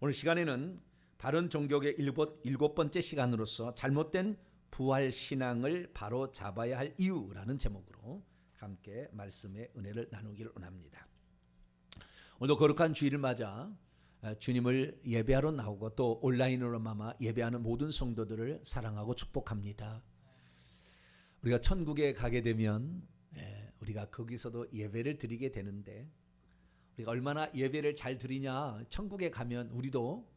오늘 시간에는 바른 종교의 일곱 번째 시간으로서 잘못된 부활신앙을 바로 잡아야 할 이유라는 제목으로 함께 말씀의 은혜를 나누기를 원합니다. 오늘도 거룩한 주일을 맞아 주님을 예배하러 나오고 또 온라인으로 마마 예배하는 모든 성도들을 사랑하고 축복합니다. 우리가 천국에 가게 되면 우리가 거기서도 예배를 드리게 되는데 우리가 얼마나 예배를 잘 드리냐, 천국에 가면 우리도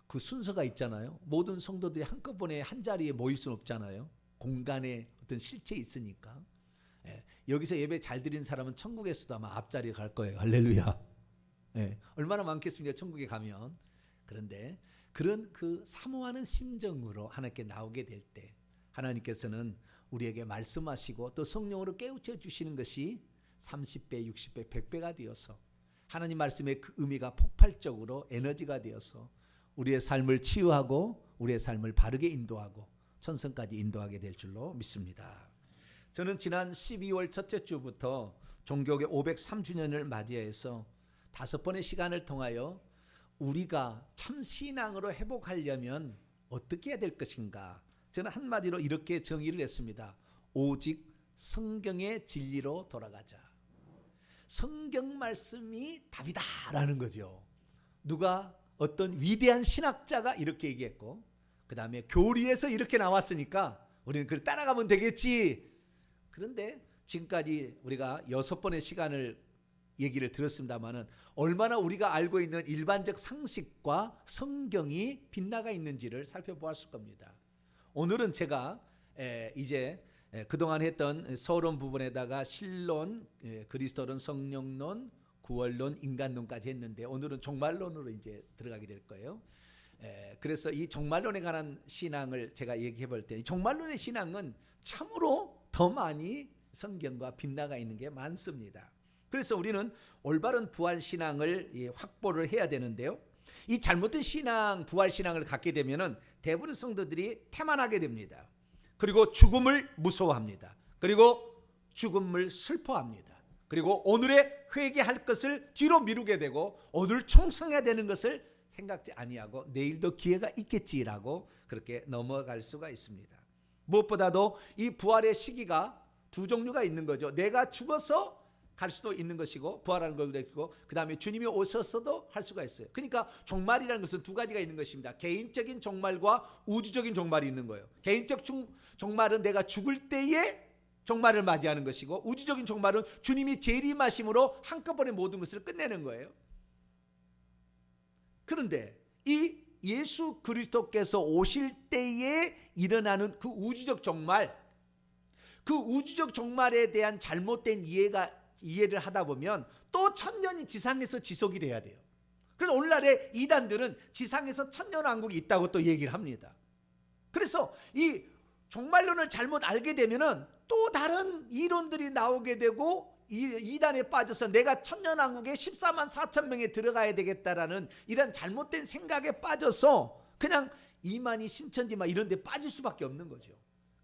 그 순서가 있잖아요. 모든 성도들이 한꺼번에 한 자리에 모일 수는 없잖아요. 공간에 어떤 실체 있으니까. 여기서 예배 잘 드린 사람은 천국에서도 아마 앞자리에 갈 거예요. 할렐루야. 얼마나 많겠습니까, 천국에 가면. 그런데 그런 그 사모하는 심정으로 하나님께 나오게 될 때 하나님께서는 우리에게 말씀하시고 또 성령으로 깨우쳐 주시는 것이 30배, 60배, 100배가 되어서 하나님 말씀의 그 의미가 폭발적으로 에너지가 되어서 우리의 삶을 치유하고 우리의 삶을 바르게 인도하고 천성까지 인도하게 될 줄로 믿습니다. 저는 지난 12월 첫째 주부터 종교개 503주년을 맞이해서 5번의 시간을 통하여 우리가 참 신앙으로 회복하려면 어떻게 해야 될 것인가, 저는 한마디로 이렇게 정의를 했습니다. 오직 성경의 진리로 돌아가자. 성경 말씀이 답이다라는 거죠. 누가 어떤 위대한 신학자가 이렇게 얘기했고 그 다음에 교리에서 이렇게 나왔으니까 우리는 그걸 따라가면 되겠지. 그런데 지금까지 우리가 6번의 시간을 얘기를 들었습니다마는 얼마나 우리가 알고 있는 일반적 상식과 성경이 빗나가 있는지를 살펴보았을 겁니다. 오늘은 제가 이제 그동안 했던 서론 부분에다가 신론, 그리스도론, 성령론, 구원론, 인간론까지 했는데 오늘은 종말론으로 이제 들어가게 될 거예요. 그래서 이 종말론에 관한 신앙을 제가 얘기해 볼 때, 종말론의 신앙은 참으로 더 많이 성경과 빗나가 있는 게 많습니다. 그래서 우리는 올바른 부활 신앙을 확보를 해야 되는데요. 이 잘못된 신앙, 부활 신앙을 갖게 되면은 대부분 성도들이 태만하게 됩니다. 그리고 죽음을 무서워합니다. 그리고 죽음을 슬퍼합니다. 그리고 오늘의 회개할 것을 뒤로 미루게 되고 오늘 충성해야 되는 것을 생각지 아니하고 내일도 기회가 있겠지라고 그렇게 넘어갈 수가 있습니다. 무엇보다도 이 부활의 시기가 두 종류가 있는 거죠. 내가 죽어서 갈 수도 있는 것이고 부활하는 것도 있고 그 다음에 주님이 오셔서도 할 수가 있어요. 그러니까 종말이라는 것은 두 가지가 있는 것입니다. 개인적인 종말과 우주적인 종말이 있는 거예요. 개인적 종말은 내가 죽을 때에 종말을 맞이하는 것이고 우주적인 종말은 주님이 재림하심으로 한꺼번에 모든 것을 끝내는 거예요. 그런데 이 예수 그리스도께서 오실 때에 일어나는 그 우주적 종말, 그 우주적 종말에 대한 잘못된 이해를 하다 보면 또 천년이 지상에서 지속이 돼야 돼요. 그래서 오늘날의 이단들은 지상에서 천년왕국이 있다고 또 얘기를 합니다. 그래서 이 종말론을 잘못 알게 되면은 또 다른 이론들이 나오게 되고 이단에 빠져서 내가 천년왕국에 14만 4천 명에 들어가야 되겠다라는 이런 잘못된 생각에 빠져서 그냥 이만희 신천지만 이런 데 빠질 수밖에 없는 거죠.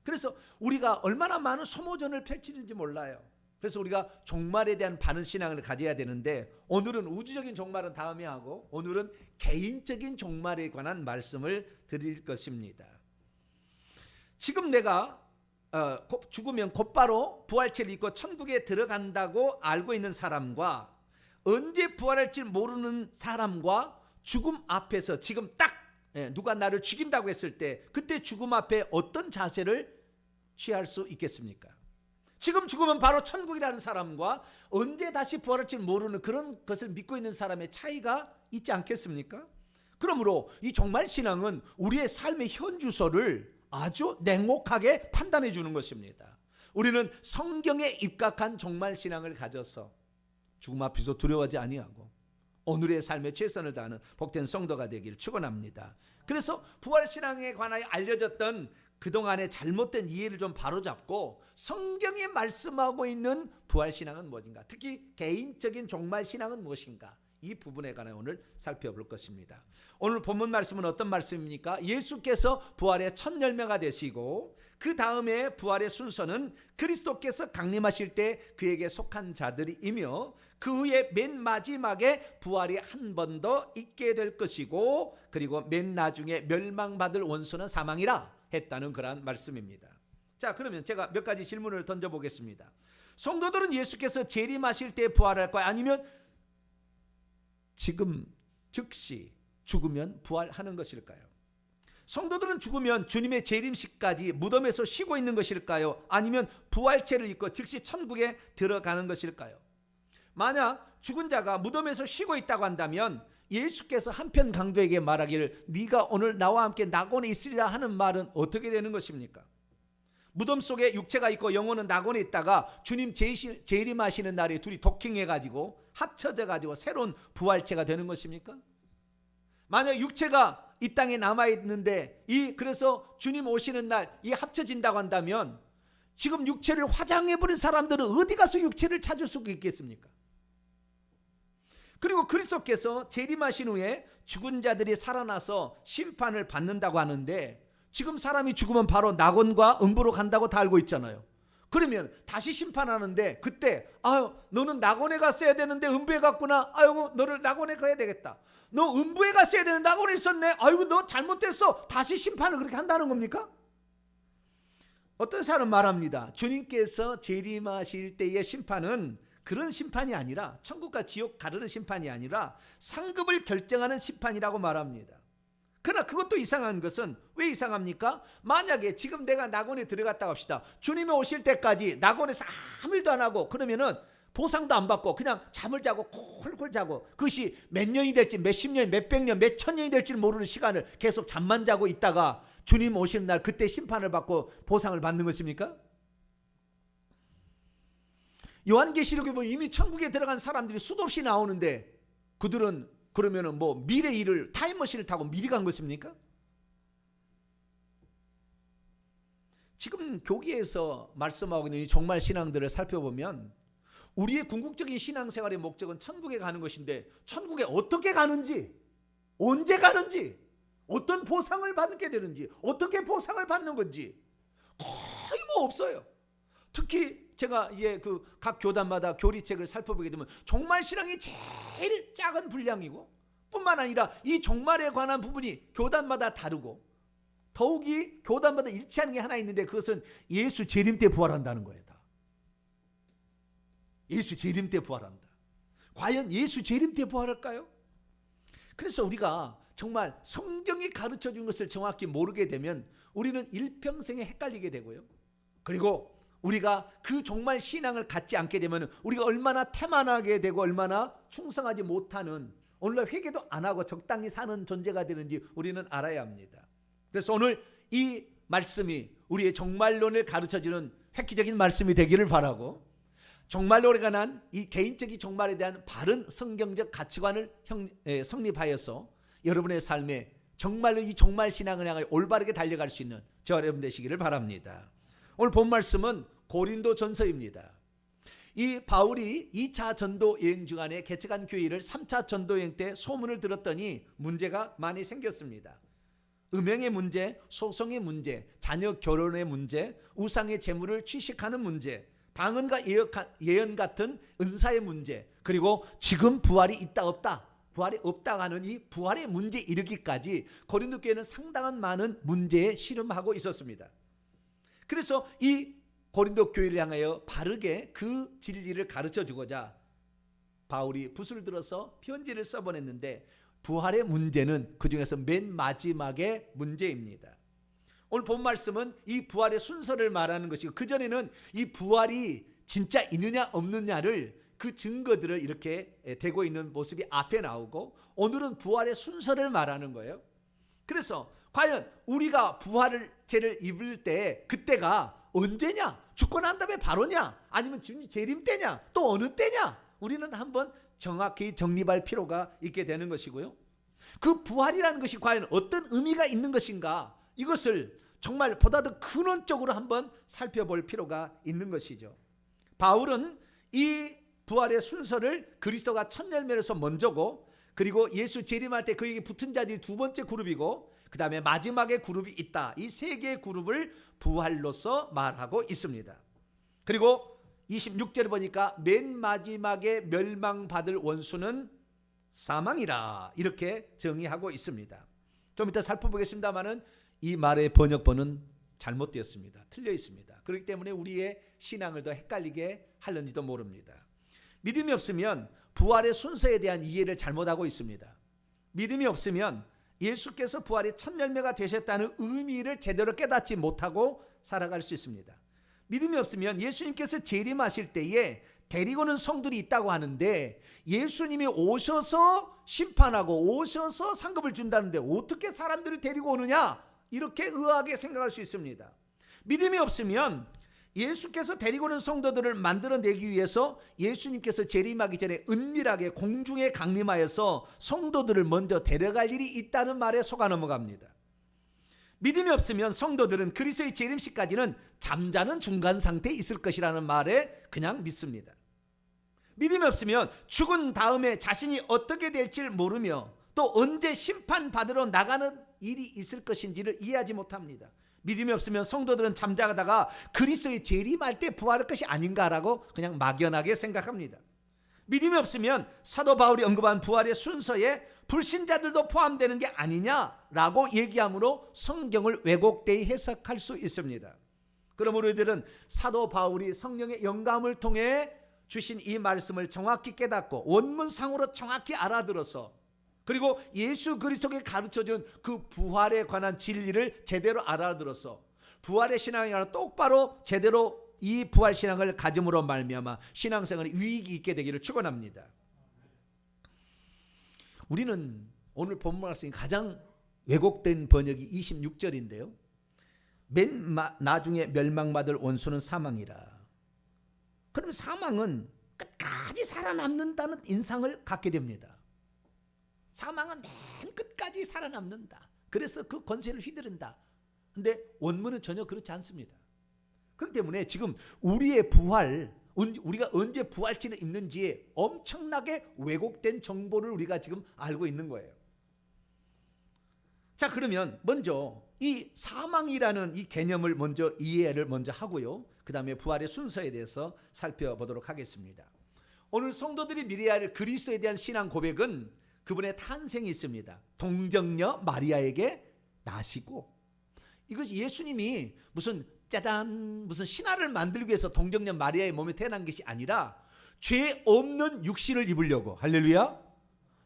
그래서 우리가 얼마나 많은 소모전을 펼치는지 몰라요. 그래서 우리가 종말에 대한 바른 신앙을 가져야 되는데 오늘은 우주적인 종말은 다음에 하고 오늘은 개인적인 종말에 관한 말씀을 드릴 것입니다. 지금 내가 죽으면 곧바로 부활체를 입고 천국에 들어간다고 알고 있는 사람과 언제 부활할지 모르는 사람과 죽음 앞에서 지금 딱 누가 나를 죽인다고 했을 때 그때 죽음 앞에 어떤 자세를 취할 수 있겠습니까? 지금 죽으면 바로 천국이라는 사람과 언제 다시 부활할지 모르는 그런 것을 믿고 있는 사람의 차이가 있지 않겠습니까? 그러므로 이 종말신앙은 우리의 삶의 현주소를 아주 냉혹하게 판단해 주는 것입니다. 우리는 성경에 입각한 종말신앙을 가져서 죽음 앞에서 두려워하지 아니하고 오늘의 삶에 최선을 다하는 복된 성도가 되기를 축원합니다. 그래서 부활신앙에 관하여 알려졌던 그동안의 잘못된 이해를 좀 바로잡고 성경에 말씀하고 있는 부활신앙은 무엇인가, 특히 개인적인 종말신앙은 무엇인가, 이 부분에 관해 오늘 살펴볼 것입니다. 오늘 본문 말씀은 어떤 말씀입니까? 예수께서 부활의 첫 열매가 되시고 그 다음에 부활의 순서는 그리스도께서 강림하실 때 그에게 속한 자들이며 그 후에 맨 마지막에 부활이 한 번 더 있게 될 것이고, 그리고 맨 나중에 멸망받을 원수는 사망이라 했다는 그러한 말씀입니다. 자, 그러면 제가 몇 가지 질문을 던져보겠습니다. 성도들은 예수께서 재림하실 때 부활할까요? 아니면 지금 즉시 죽으면 부활하는 것일까요? 성도들은 죽으면 주님의 재림식까지 무덤에서 쉬고 있는 것일까요? 아니면 부활체를 입고 즉시 천국에 들어가는 것일까요? 만약 죽은 자가 무덤에서 쉬고 있다고 한다면 예수께서 한편 강도에게 말하기를 네가 오늘 나와 함께 낙원에 있으리라 하는 말은 어떻게 되는 것입니까? 무덤 속에 육체가 있고 영혼은 낙원에 있다가 주님 재림하시는 날에 둘이 도킹해가지고 합쳐져가지고 새로운 부활체가 되는 것입니까? 만약 육체가 이 땅에 남아있는데 그래서 주님 오시는 날 이 합쳐진다고 한다면 지금 육체를 화장해버린 사람들은 어디 가서 육체를 찾을 수 있겠습니까? 그리고 그리스도께서 재림하신 후에 죽은 자들이 살아나서 심판을 받는다고 하는데 지금 사람이 죽으면 바로 낙원과 음부로 간다고 다 알고 있잖아요. 그러면 다시 심판하는데 그때 너는 낙원에 갔어야 되는데 음부에 갔구나. 아이고 너를 낙원에 가야 되겠다. 너 음부에 갔어야 되는데 낙원에 있었네. 아이고 너 잘못됐어. 다시 심판을 그렇게 한다는 겁니까? 어떤 사람은 말합니다. 주님께서 재림하실 때의 심판은 그런 심판이 아니라 천국과 지옥 가르는 심판이 아니라 상급을 결정하는 심판이라고 말합니다. 그러나 그것도 이상한 것은 왜 이상합니까? 만약에 지금 내가 낙원에 들어갔다고 합시다. 주님이 오실 때까지 낙원에서 아무 일도 안 하고 그러면은 보상도 안 받고 그냥 잠을 자고 콜콜 자고 그것이 몇 년이 될지 몇십 년, 몇백 년, 몇천 년이 될지 모르는 시간을 계속 잠만 자고 있다가 주님 오시는 날 그때 심판을 받고 보상을 받는 것입니까? 요한계시록에 보면 이미 천국에 들어간 사람들이 수도 없이 나오는데 그들은 그러면은 미래 일을 타임머신을 타고 미리 간 것입니까? 지금 교기에서 말씀하고 있는 이 종말 신앙들을 살펴보면 우리의 궁극적인 신앙생활의 목적은 천국에 가는 것인데 천국에 어떻게 가는지, 언제 가는지, 어떤 보상을 받게 되는지, 어떻게 보상을 받는 건지 거의 없어요. 특히 제가 각 교단마다 교리책을 살펴보게 되면 종말 신앙이 제일 작은 분량이고 뿐만 아니라 이 종말에 관한 부분이 교단마다 다르고 더욱이 교단마다 일치하는 게 하나 있는데 그것은 예수 재림 때 부활한다는 거예요. 예수 재림 때 부활한다. 과연 예수 재림 때 부활할까요? 그래서 우리가 정말 성경이 가르쳐 준 것을 정확히 모르게 되면 우리는 일평생에 헷갈리게 되고요. 그리고 우리가 그 종말 신앙을 갖지 않게 되면 우리가 얼마나 태만하게 되고 얼마나 충성하지 못하는, 오늘날 회개도 안 하고 적당히 사는 존재가 되는지 우리는 알아야 합니다. 그래서 오늘 이 말씀이 우리의 종말론을 가르쳐주는 획기적인 말씀이 되기를 바라고, 종말론에 관한 이 개인적인 종말에 대한 바른 성경적 가치관을 성립하여서 여러분의 삶에 정말로 이 종말 신앙을 향하여 올바르게 달려갈 수 있는 저 여러분 되시기를 바랍니다. 오늘 본 말씀은 고린도 전서입니다. 이 바울이 2차 전도 여행 중간에 개척한 교회를 3차 전도 여행 때 소문을 들었더니 문제가 많이 생겼습니다. 음행의 문제, 소송의 문제, 자녀 결혼의 문제, 우상의 재물을 취식하는 문제, 방언과 예언 같은 은사의 문제, 그리고 지금 부활이 있다 없다, 부활이 없다 하는 이 부활의 문제에 이르기까지 고린도 교회는 상당한 많은 문제에 씨름하고 있었습니다. 그래서 이 고린도 교회를 향하여 바르게 그 진리를 가르쳐 주고자 바울이 붓을 들어서 편지를 써보냈는데 부활의 문제는 그 중에서 맨 마지막의 문제입니다. 오늘 본 말씀은 이 부활의 순서를 말하는 것이고 그전에는 이 부활이 진짜 있느냐 없느냐를 그 증거들을 이렇게 대고 있는 모습이 앞에 나오고 오늘은 부활의 순서를 말하는 거예요. 그래서 과연 우리가 부활을 죄를 입을 때 그때가 언제냐? 죽고 난 다음에 바로냐? 아니면 주님 재림 때냐? 또 어느 때냐? 우리는 한번 정확히 정립할 필요가 있게 되는 것이고요. 그 부활이라는 것이 과연 어떤 의미가 있는 것인가? 이것을 정말 보다 더 근원적으로 한번 살펴볼 필요가 있는 것이죠. 바울은 이 부활의 순서를 그리스도가 첫 열매로서 먼저고 그리고 예수 재림할 때 그에게 붙은 자들이 두 번째 그룹이고 그 다음에 마지막에 그룹이 있다. 이 세 개의 그룹을 부활로서 말하고 있습니다. 그리고 26절을 보니까 맨 마지막에 멸망받을 원수는 사망이라 이렇게 정의하고 있습니다. 좀 이따 살펴보겠습니다만은 이 말의 번역본은 잘못되었습니다. 틀려 있습니다. 그렇기 때문에 우리의 신앙을 더 헷갈리게 하려는지도 모릅니다. 믿음이 없으면 부활의 순서에 대한 이해를 잘못하고 있습니다. 믿음이 없으면 예수께서 부활의 첫 열매가 되셨다는 의미를 제대로 깨닫지 못하고 살아갈 수 있습니다. 믿음이 없으면 예수님께서 재림하실 때에 데리고 오는 성들이 있다고 하는데 예수님이 오셔서 심판하고 오셔서 상급을 준다는데 어떻게 사람들을 데리고 오느냐? 이렇게 의아하게 생각할 수 있습니다. 믿음이 없으면 예수께서 데리고 오는 성도들을 만들어내기 위해서 예수님께서 재림하기 전에 은밀하게 공중에 강림하여서 성도들을 먼저 데려갈 일이 있다는 말에 속아 넘어갑니다. 믿음이 없으면 성도들은 그리스도의 재림시까지는 잠자는 중간 상태에 있을 것이라는 말에 그냥 믿습니다. 믿음이 없으면 죽은 다음에 자신이 어떻게 될지 모르며 또 언제 심판받으러 나가는 일이 있을 것인지를 이해하지 못합니다. 믿음이 없으면 성도들은 잠자다가 그리스도의 재림할 때 부활할 것이 아닌가라고 그냥 막연하게 생각합니다. 믿음이 없으면 사도 바울이 언급한 부활의 순서에 불신자들도 포함되는 게 아니냐라고 얘기함으로 성경을 왜곡되이 해석할 수 있습니다. 그러므로 우리들은 사도 바울이 성령의 영감을 통해 주신 이 말씀을 정확히 깨닫고 원문상으로 정확히 알아들어서 그리고 예수 그리스도께 가르쳐준 그 부활에 관한 진리를 제대로 알아들어서 부활의 신앙이 아니라 똑바로 제대로 이 부활 신앙을 가짐으로 말미암아 신앙생활에 유익이 있게 되기를 축원합니다. 우리는 오늘 본문 말씀이 가장 왜곡된 번역이 26절인데요. 맨 나중에 멸망받을 원수는 사망이라. 그럼 사망은 끝까지 살아남는다는 인상을 갖게 됩니다. 사망은 맨 끝까지 살아남는다. 그래서 그 권세를 휘두른다. 근데 원문은 전혀 그렇지 않습니다. 그렇기 때문에 지금 우리의 부활, 우리가 언제 부활치는 있는지에 엄청나게 왜곡된 정보를 우리가 지금 알고 있는 거예요. 자, 그러면 먼저 이 사망이라는 이 개념을 먼저 이해를 먼저 하고요. 그 다음에 부활의 순서에 대해서 살펴보도록 하겠습니다. 오늘 성도들이 미래에 할 그리스도에 대한 신앙 고백은 그분의 탄생이 있습니다. 동정녀 마리아에게 나시고, 이것이 예수님이 무슨 짜잔 무슨 신화를 만들기 위해서 동정녀 마리아의 몸에 태어난 것이 아니라 죄 없는 육신을 입으려고, 할렐루야,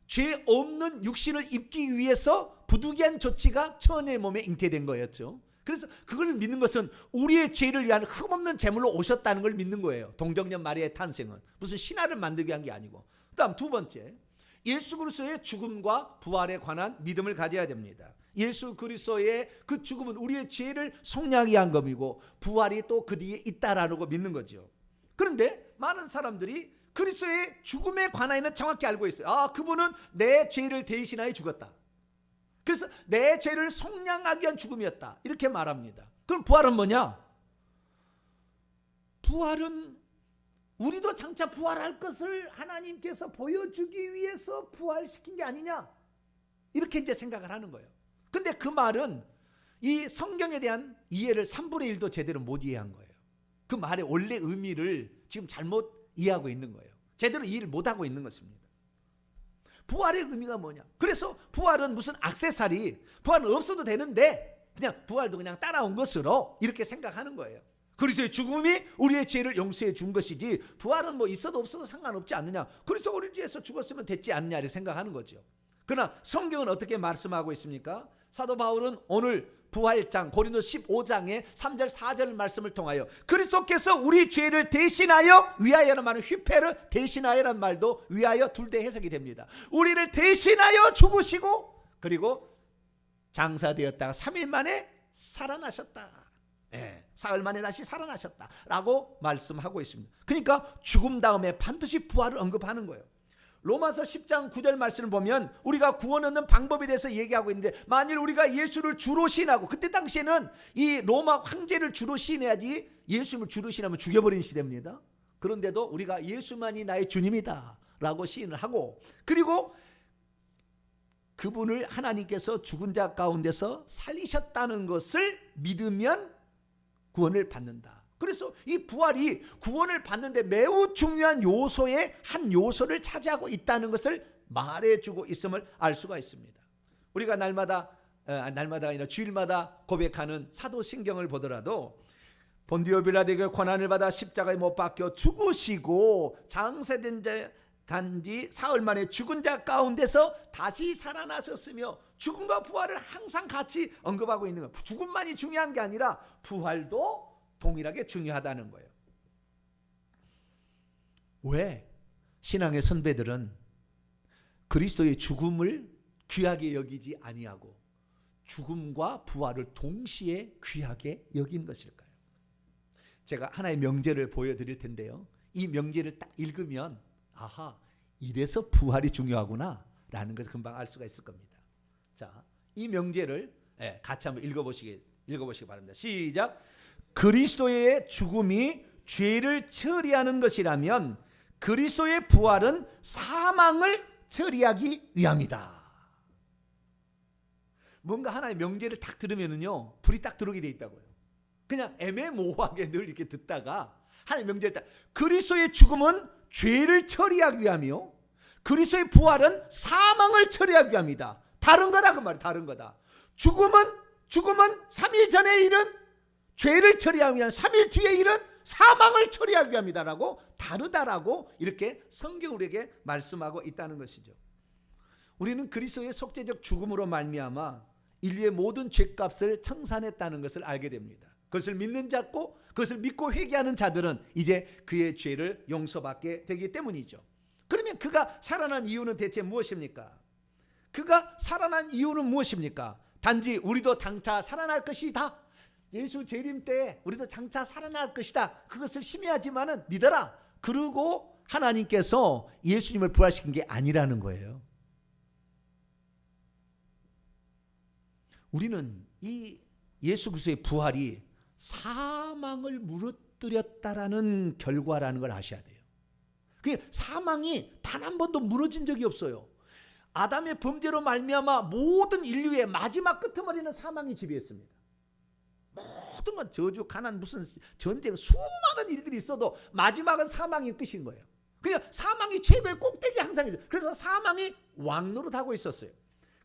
죄 없는 육신을 입기 위해서 부득이한 조치가 처녀의 몸에 잉태된 거였죠. 그래서 그걸 믿는 것은 우리의 죄를 위한 흠없는 제물로 오셨다는 걸 믿는 거예요. 동정녀 마리아의 탄생은 무슨 신화를 만들게 한 게 아니고. 그 다음 두 번째, 예수 그리스도의 죽음과 부활에 관한 믿음을 가져야 됩니다. 예수 그리스도의 그 죽음은 우리의 죄를 속량히 한 것이고 부활이 또 그 뒤에 있다라는 거 믿는 거죠. 그런데 많은 사람들이 그리스도의 죽음에 관하여는 정확히 알고 있어요. 아, 그분은 내 죄를 대신하여 죽었다. 그래서 내 죄를 속량하기 위한 죽음이었다. 이렇게 말합니다. 그럼 부활은 뭐냐? 부활은 우리도 장차 부활할 것을 하나님께서 보여주기 위해서 부활시킨 게 아니냐? 이렇게 이제 생각을 하는 거예요. 근데 그 말은 이 성경에 대한 이해를 3분의 1도 제대로 못 이해한 거예요. 그 말의 원래 의미를 지금 잘못 이해하고 있는 거예요. 제대로 이해를 못하고 있는 것입니다. 부활의 의미가 뭐냐? 그래서 부활은 무슨 액세서리, 부활은 없어도 되는데 그냥 부활도 그냥 따라온 것으로 이렇게 생각하는 거예요. 그리스도의 죽음이 우리의 죄를 용서해 준 것이지 부활은 뭐 있어도 없어도 상관없지 않느냐, 그리스도 우리 죄에서 죽었으면 됐지 않느냐 이렇게 생각하는 거죠. 그러나 성경은 어떻게 말씀하고 있습니까? 사도 바울은 오늘 부활장 고린도서 15장의 3절 4절 말씀을 통하여 그리스도께서 우리 죄를 대신하여, 위하여는 말은 휘페르, 대신하여라는 말도 위하여 둘 대 해석이 됩니다. 우리를 대신하여 죽으시고 그리고 장사되었다가 3일 만에 살아나셨다. 사흘 만에 다시 살아나셨다라고 말씀하고 있습니다. 그러니까 죽음 다음에 반드시 부활을 언급하는 거예요. 로마서 10장 9절 말씀을 보면 우리가 구원 얻는 방법에 대해서 얘기하고 있는데, 만일 우리가 예수를 주로 시인하고, 그때 당시에는 이 로마 황제를 주로 시인해야지 예수님을 주로 시인하면 죽여버리는 시대입니다. 그런데도 우리가 예수만이 나의 주님이다 라고 시인을 하고, 그리고 그분을 하나님께서 죽은 자 가운데서 살리셨다는 것을 믿으면 구원을 받는다. 그래서 이 부활이 구원을 받는데 매우 중요한 요소의 한 요소를 차지하고 있다는 것을 말해주고 있음을 알 수가 있습니다. 우리가 날마다 아니라 주일마다 고백하는 사도신경을 보더라도 본디오 빌라도에게 고난을 받아 십자가에 못 박혀 죽으시고 장세된 자 단지 사흘 만에 죽은 자 가운데서 다시 살아나셨으며 죽음과 부활을 항상 같이 언급하고 있는 거예요. 죽음만이 중요한 게 아니라 부활도 동일하게 중요하다는 거예요. 왜? 신앙의 선배들은 그리스도의 죽음을 귀하게 여기지 아니하고 죽음과 부활을 동시에 귀하게 여긴 것일까요? 제가 하나의 명제를 보여드릴 텐데요. 이 명제를 딱 읽으면 아하, 이래서 부활이 중요하구나 라는 것을 금방 알 수가 있을 겁니다. 자, 이 명제를 같이 한번 읽어보시기 바랍니다. 시작. 그리스도의 죽음이 죄를 처리하는 것이라면 그리스도의 부활은 사망을 처리하기 위함이다. 뭔가 하나의 명제를 딱 들으면은요, 불이 딱 들어오게 돼 있다고요. 그냥 애매모호하게 늘 이렇게 듣다가 하나의 명제를 딱, 그리스도의 죽음은 죄를 처리하기 위함이요, 그리스도의 부활은 사망을 처리하기 위함이다. 다른 거다 그 말이에요. 다른 거다. 죽음은 3일 전에 일은 죄를 처리하기 위한, 3일 뒤에 일은 사망을 처리하기 위함이다라고, 다르다라고 이렇게 성경 우리에게 말씀하고 있다는 것이죠. 우리는 그리스도의 속죄적 죽음으로 말미암아 인류의 모든 죄값을 청산했다는 것을 알게 됩니다. 그것을 믿는 자고 그것을 믿고 회개하는 자들은 이제 그의 죄를 용서받게 되기 때문이죠. 그러면 그가 살아난 이유는 대체 무엇입니까? 그가 살아난 이유는 무엇입니까? 단지 우리도 장차 살아날 것이다. 예수 재림 때 우리도 장차 살아날 것이다. 그것을 심의하지만은 믿어라. 그리고 하나님께서 예수님을 부활시킨 게 아니라는 거예요. 우리는 이 예수 그리스도의 부활이 사망을 무너뜨렸다라는 결과라는 걸 아셔야 돼요. 그 사망이 단 한 번도 무너진 적이 없어요. 아담의 범죄로 말미암아 모든 인류의 마지막 끄트머리는 사망이 지배했습니다. 모든 건 저주, 가난, 무슨 전쟁, 수많은 일들이 있어도 마지막은 사망이 끝인 거예요. 그냥 사망이 최고의 꼭대기에 항상 있어요. 그래서 사망이 왕노릇하고 있었어요.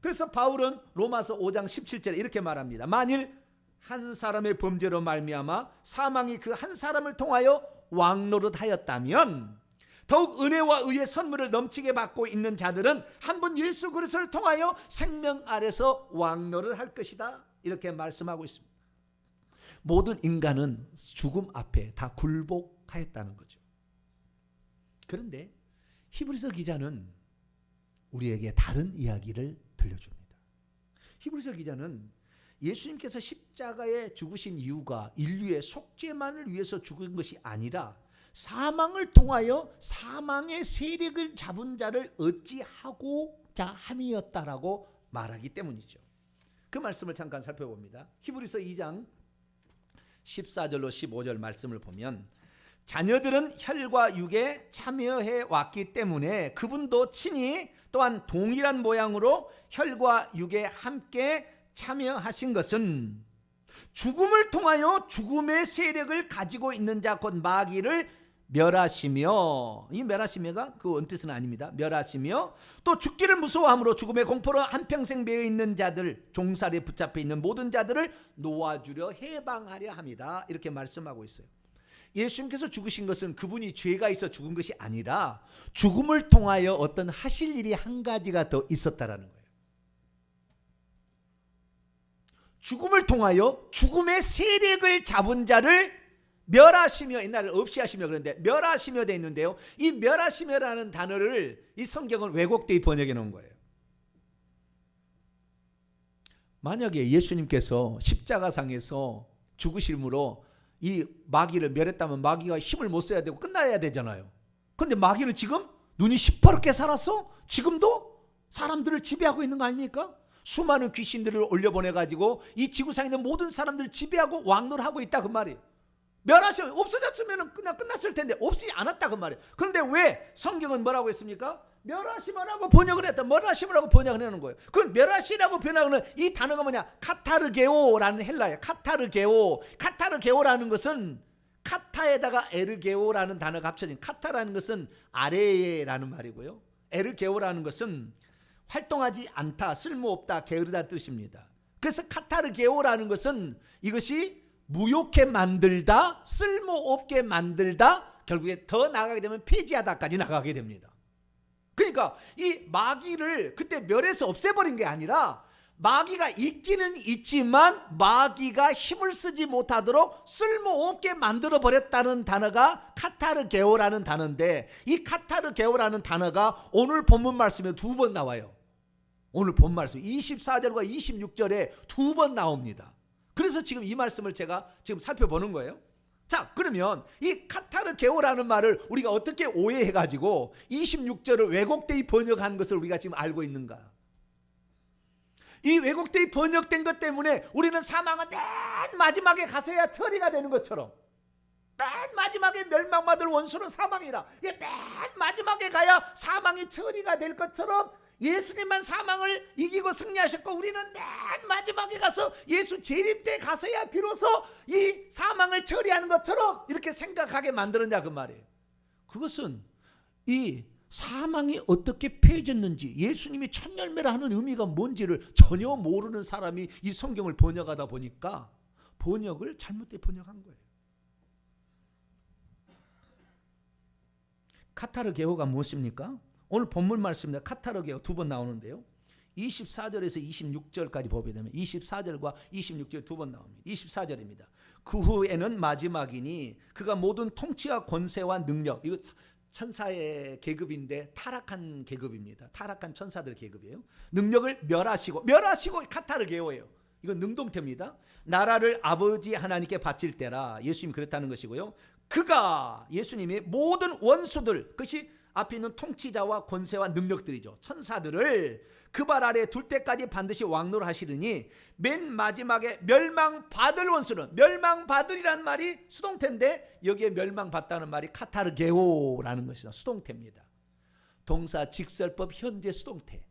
그래서 바울은 로마서 5장 17절에 이렇게 말합니다. 만일 한 사람의 범죄로 말미암아 사망이 그 한 사람을 통하여 왕노릇하였다면 더욱 은혜와 의의 선물을 넘치게 받고 있는 자들은 한 번 예수 그리스도를 통하여 생명 아래서 왕노를 할 것이다. 이렇게 말씀하고 있습니다. 모든 인간은 죽음 앞에 다 굴복하였다는 거죠. 그런데 히브리서 기자는 우리에게 다른 이야기를 들려줍니다. 히브리서 기자는 예수님께서 십자가에 죽으신 이유가 인류의 속죄만을 위해서 죽은 것이 아니라 사망을 통하여 사망의 세력을 잡은 자를 어찌하고자 함이었다라고 말하기 때문이죠. 그 말씀을 잠깐 살펴봅니다. 히브리서 2장 14절로 15절 말씀을 보면 자녀들은 혈과 육에 참여해 왔기 때문에 그분도 친히 또한 동일한 모양으로 혈과 육에 함께 참여하신 것은 죽음을 통하여 죽음의 세력을 가지고 있는 자 곧 마귀를 멸하시며, 이 멸하시며가 그 원뜻은 아닙니다. 멸하시며 또 죽기를 무서워함으로 죽음의 공포로 한평생 매여 있는 자들, 종살이에 붙잡혀 있는 모든 자들을 놓아주려 해방하려 합니다. 이렇게 말씀하고 있어요. 예수님께서 죽으신 것은 그분이 죄가 있어 죽은 것이 아니라 죽음을 통하여 어떤 하실 일이 한 가지가 더 있었다라는 거예요. 죽음을 통하여 죽음의 세력을 잡은 자를 멸하시며, 옛날에 없이 하시며 그런데 멸하시며 돼 있는데요. 이 멸하시며라는 단어를 이 성경은 왜곡되이 번역해 놓은 거예요. 만약에 예수님께서 십자가상에서 죽으심으로 이 마귀를 멸했다면 마귀가 힘을 못 써야 되고 끝나야 되잖아요. 그런데 마귀는 지금 눈이 시퍼렇게 살았어? 지금도 사람들을 지배하고 있는 거 아닙니까? 수많은 귀신들을 올려보내가지고 이 지구상에 있는 모든 사람들을 지배하고 왕노를 있다 그 말이에요. 멸하시면 없어졌으면 그냥 끝났을 텐데 없지 않았다 그 말이에요. 그런데 왜 성경은 뭐라고 했습니까? 멸하심이라고 번역을 했다. 멸하심이라고 번역을 하는 거예요. 그 멸하시라고 번역하는 이 단어가 뭐냐? 카타르게오라는 헬라예요. 카타르게오. 카타르게오라는 것은 카타에다가 에르게오라는 단어가 합쳐진, 카타라는 것은 아래에라는 말이고요. 에르게오라는 것은 활동하지 않다, 쓸모없다, 게으르다 뜻입니다. 그래서 카타르게오라는 것은 이것이 무욕해 만들다, 쓸모없게 만들다, 결국에 더 나아가게 되면 폐지하다까지 나가게 됩니다. 그러니까 이 마귀를 그때 멸해서 없애버린 게 아니라 마귀가 있기는 있지만 마귀가 힘을 쓰지 못하도록 쓸모없게 만들어버렸다는 단어가 카타르게오라는 단어인데, 이 카타르게오라는 단어가 오늘 본문 말씀에 2번 나와요. 오늘 본 말씀 24절과 26절에 2번 나옵니다. 그래서 지금 이 말씀을 제가 지금 살펴보는 거예요. 자, 그러면 이 카타르게오라는 말을 우리가 어떻게 오해해가지고 26절을 왜곡되이 번역한 것을 우리가 지금 알고 있는가? 이 왜곡되이 번역된 것 때문에 우리는 사망은 맨 마지막에 가서야 처리가 되는 것처럼, 맨 마지막에 멸망받을 원수는 사망이라, 맨 마지막에 가야 사망이 처리가 될 것처럼 예수님만 사망을 이기고 승리하셨고 우리는 맨 마지막에 가서 예수 재림 때 가서야 비로소 이 사망을 처리하는 것처럼 이렇게 생각하게 만들었냐 그 말이에요. 그것은 이 사망이 어떻게 폐해졌는지, 예수님이 첫 열매라 하는 의미가 뭔지를 전혀 모르는 사람이 이 성경을 번역하다 보니까 번역을 잘못되게 번역한 거예요. 카타르게오가 무엇입니까? 오늘 본문 말씀입니다. 카타르게오 2번 나오는데요. 24절에서 26절까지 보게 되면 24절과 26절 2번 나옵니다. 24절입니다. 그 후에는 마지막이니 그가 모든 통치와 권세와 능력, 이거 천사의 계급인데 타락한 계급입니다. 타락한 천사들 계급이에요. 능력을 멸하시고 카타르게오예요. 이건 능동태입니다. 나라를 아버지 하나님께 바칠 때라. 예수님이 그랬다는 것이고요. 그가, 예수님이 모든 원수들, 그것이 앞에 있는 통치자와 권세와 능력들이죠. 천사들을 그 발 아래 둘 때까지 반드시 왕노하시리니 맨 마지막에 멸망받을 원수는, 멸망받으리라는 말이 수동태인데 여기에 멸망받다는 말이 카타르게오라는 것이다. 수동태입니다. 동사 직설법 현재 수동태.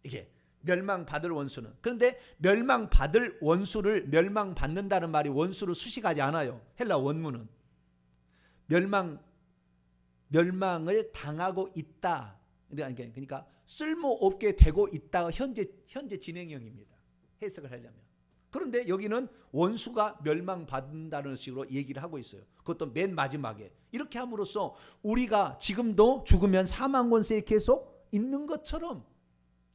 이게 멸망받을 원수는. 그런데 멸망받을 원수를 멸망받는다는 말이 원수를 수식하지 않아요. 헬라 원문은 멸망을 당하고 있다. 그러니까 쓸모없게 되고 있다가 현재 진행형입니다. 해석을 하려면. 그런데 여기는 원수가 멸망받는다는 식으로 얘기를 하고 있어요. 그것도 맨 마지막에. 이렇게 함으로써 우리가 지금도 죽으면 사망 권세에 계속 있는 것처럼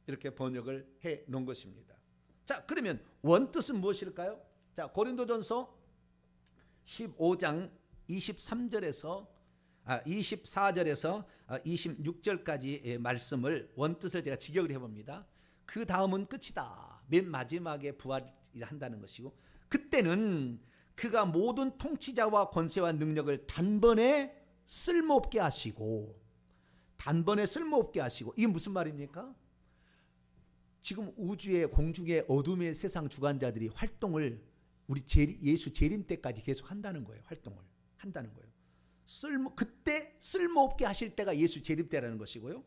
이렇게 번역을 해 놓은 것입니다. 자, 그러면 원뜻은 무엇일까요? 자, 고린도전서 15장 24절에서 26절까지 말씀을 원뜻을 제가 직역을 해봅니다. 그 다음은 끝이다. 맨 마지막에 부활을 한다는 것이고, 그때는 그가 모든 통치자와 권세와 능력을 단번에 쓸모없게 하시고, 이게 무슨 말입니까? 지금 우주의 공중의 어둠의 세상 주관자들이 활동을 우리 예수 재림 때까지 계속 한다는 거예요. 활동을 한다는 거예요. 그때 쓸모없게 하실 때가 예수 재림 때라는 것이고요.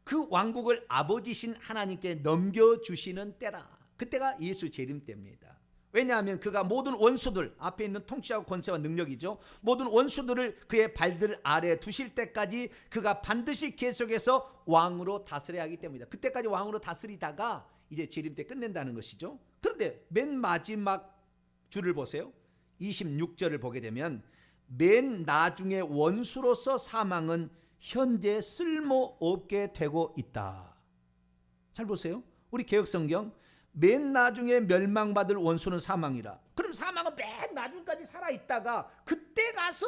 그 왕국을 아버지신 하나님께 넘겨주시는 때라. 그때가 예수 재림 때입니다. 왜냐하면 그가 모든 원수들, 앞에 있는 통치하고 권세와 능력이죠. 모든 원수들을 그의 발들 아래 두실 때까지 그가 반드시 계속해서 왕으로 다스려야 하기 때문이다. 그때까지 왕으로 다스리다가 이제 재림 때 끝낸다는 것이죠. 그런데 맨 마지막 줄을 보세요. 26절을 보게 되면 맨 나중에 원수로서 사망은 현재 쓸모없게 되고 있다. 잘 보세요. 우리 개역성경 맨 나중에 멸망받을 원수는 사망이라. 그럼 사망은 맨 나중까지 살아있다가 그때 가서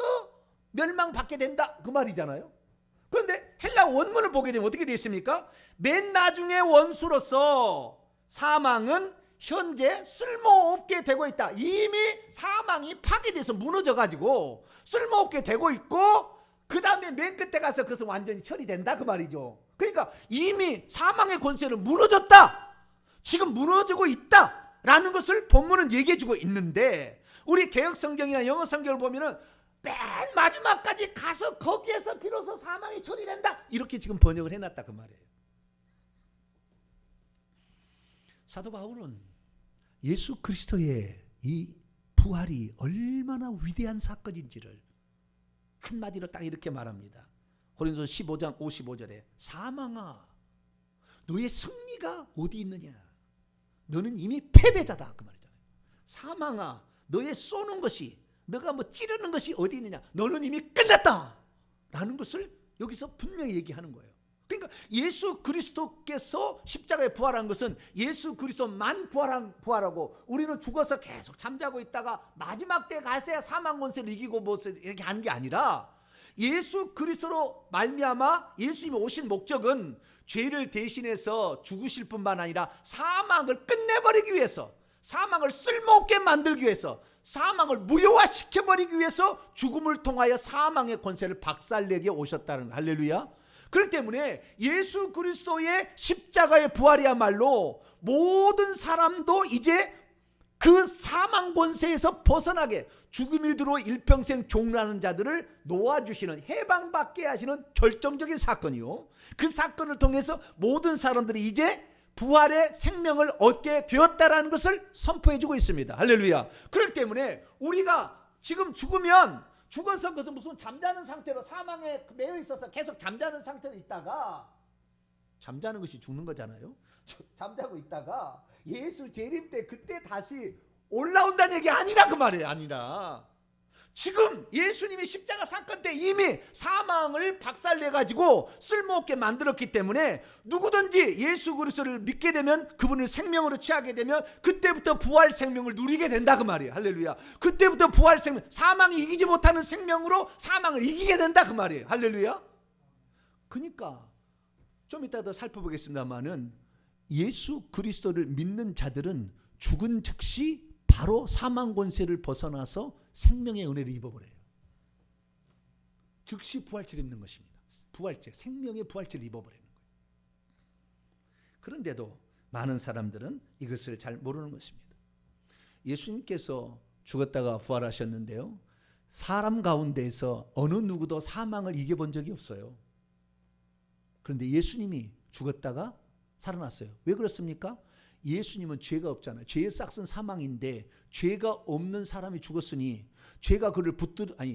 멸망받게 된다 그 말이잖아요. 그런데 헬라 원문을 보게 되면 어떻게 되어 있습니까? 맨 나중에 원수로서 사망은 현재 쓸모없게 되고 있다. 이미 사망이 파괴돼서 무너져가지고 쓸모없게 되고 있고, 그 다음에 맨 끝에 가서 그것은 완전히 처리된다 그 말이죠. 그러니까 이미 사망의 권세는 무너졌다, 지금 무너지고 있다 라는 것을 본문은 얘기해주고 있는데, 우리 개역성경이나 영어성경을 보면은 맨 마지막까지 가서 거기에서 비로소 사망이 처리된다. 이렇게 지금 번역을 해놨다 그 말이에요. 사도 바울은 예수 그리스도의 이 부활이 얼마나 위대한 사건인지를 한마디로 딱 이렇게 말합니다. 고린도서 15장 55절에 사망아 너의 승리가 어디 있느냐? 너는 이미 패배자다 그 말이잖아요. 사망아 너의 쏘는 것이 너가 뭐 찌르는 것이 어디 있느냐? 너는 이미 끝났다 라는 것을 여기서 분명히 얘기하는 거예요. 그러니까 예수 그리스도께서 십자가에 부활한 것은 예수 그리스도만 부활하고 우리는 죽어서 계속 잠자고 있다가 마지막 때 가서야 사망 권세를 이기고 뭐 이렇게 하는 게 아니라 예수 그리스도로 말미암아 예수님이 오신 목적은 죄를 대신해서 죽으실 뿐만 아니라 사망을 끝내버리기 위해서, 사망을 쓸모없게 만들기 위해서, 사망을 무효화시켜버리기 위해서 죽음을 통하여 사망의 권세를 박살내게 오셨다는, 할렐루야. 그렇기 때문에 예수 그리스도의 십자가의 부활이야말로 모든 사람도 이제 그 사망 권세에서 벗어나게 죽음이 들어 일평생 종로하는 자들을 놓아주시는, 해방받게 하시는 결정적인 사건이요, 그 사건을 통해서 모든 사람들이 이제 부활의 생명을 얻게 되었다라는 것을 선포해주고 있습니다. 할렐루야. 그렇기 때문에 우리가 지금 죽으면 죽어서 그것은 무슨 잠자는 상태로 사망에 매여 있어서 계속 잠자는 상태로 있다가, 잠자는 것이 죽는 거잖아요. 잠자고 있다가 예수 재림 때 그때 다시 올라온다는 얘기 아니라 그 말이에요. 아니라 지금 예수님이 십자가 사건 때 이미 사망을 박살내가지고 쓸모없게 만들었기 때문에 누구든지 예수 그리스도를 믿게 되면, 그분을 생명으로 취하게 되면 그때부터 부활 생명을 누리게 된다 그 말이에요. 할렐루야. 그때부터 부활 생명, 사망이 이기지 못하는 생명으로 사망을 이기게 된다 그 말이에요. 할렐루야. 그러니까 좀 이따 더 살펴보겠습니다만은 예수 그리스도를 믿는 자들은 죽은 즉시 바로 사망 권세를 벗어나서 생명의 은혜를 입어버려요. 즉시 부활체를 입는 것입니다. 부활체, 생명의 부활체를 입어버리는 거예요. 그런데도 많은 사람들은 이것을 잘 모르는 것입니다. 예수님께서 죽었다가 부활하셨는데요, 사람 가운데에서 어느 누구도 사망을 이겨본 적이 없어요. 그런데 예수님이 죽었다가 살아났어요. 왜 그렇습니까? 예수님은 죄가 없잖아요. 죄의 싹은 사망인데 죄가 없는 사람이 죽었으니 죄가 그를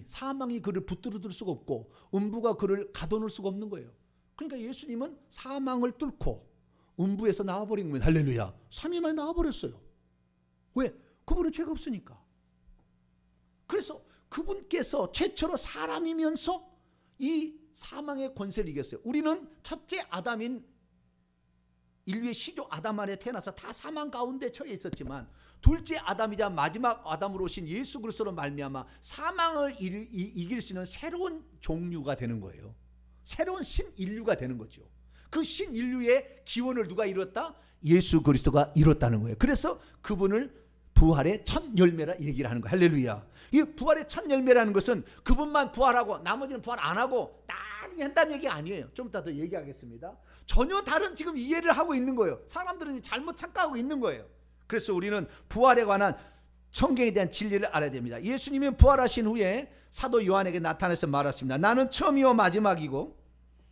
사망이 그를 붙들어둘 수가 없고 음부가 그를 가둬놓을 수가 없는 거예요. 그러니까 예수님은 사망을 뚫고 음부에서 나와버린 거예요. 할렐루야. 3일 만에 나와버렸어요. 왜? 그분은 죄가 없으니까. 그래서 그분께서 최초로 사람이면서 이 사망의 권세를 이겼어요. 우리는 첫째 아담인 인류의 시조 아담 안에 태어나서 다 사망 가운데 처해 있었지만, 둘째 아담이자 마지막 아담으로 오신 예수 그리스도로 말미암아 사망을 이길 수 있는 새로운 종류가 되는 거예요. 새로운 신인류가 되는 거죠. 그 신인류의 기원을 누가 이뤘다? 예수 그리스도가 이뤘다는 거예요. 그래서 그분을 부활의 첫 열매라 얘기를 하는 거예요. 할렐루야. 이 부활의 첫 열매라는 것은 그분만 부활하고 나머지는 부활 안 하고 나중에 한다는 얘기 아니에요. 좀 이따 더 얘기하겠습니다. 전혀 다른 지금 이해를 하고 있는 거예요. 사람들은 잘못 착각하고 있는 거예요. 그래서 우리는 부활에 관한 성경에 대한 진리를 알아야 됩니다. 예수님이 부활하신 후에 사도 요한에게 나타나서 말했습니다. 나는 처음이요 마지막이고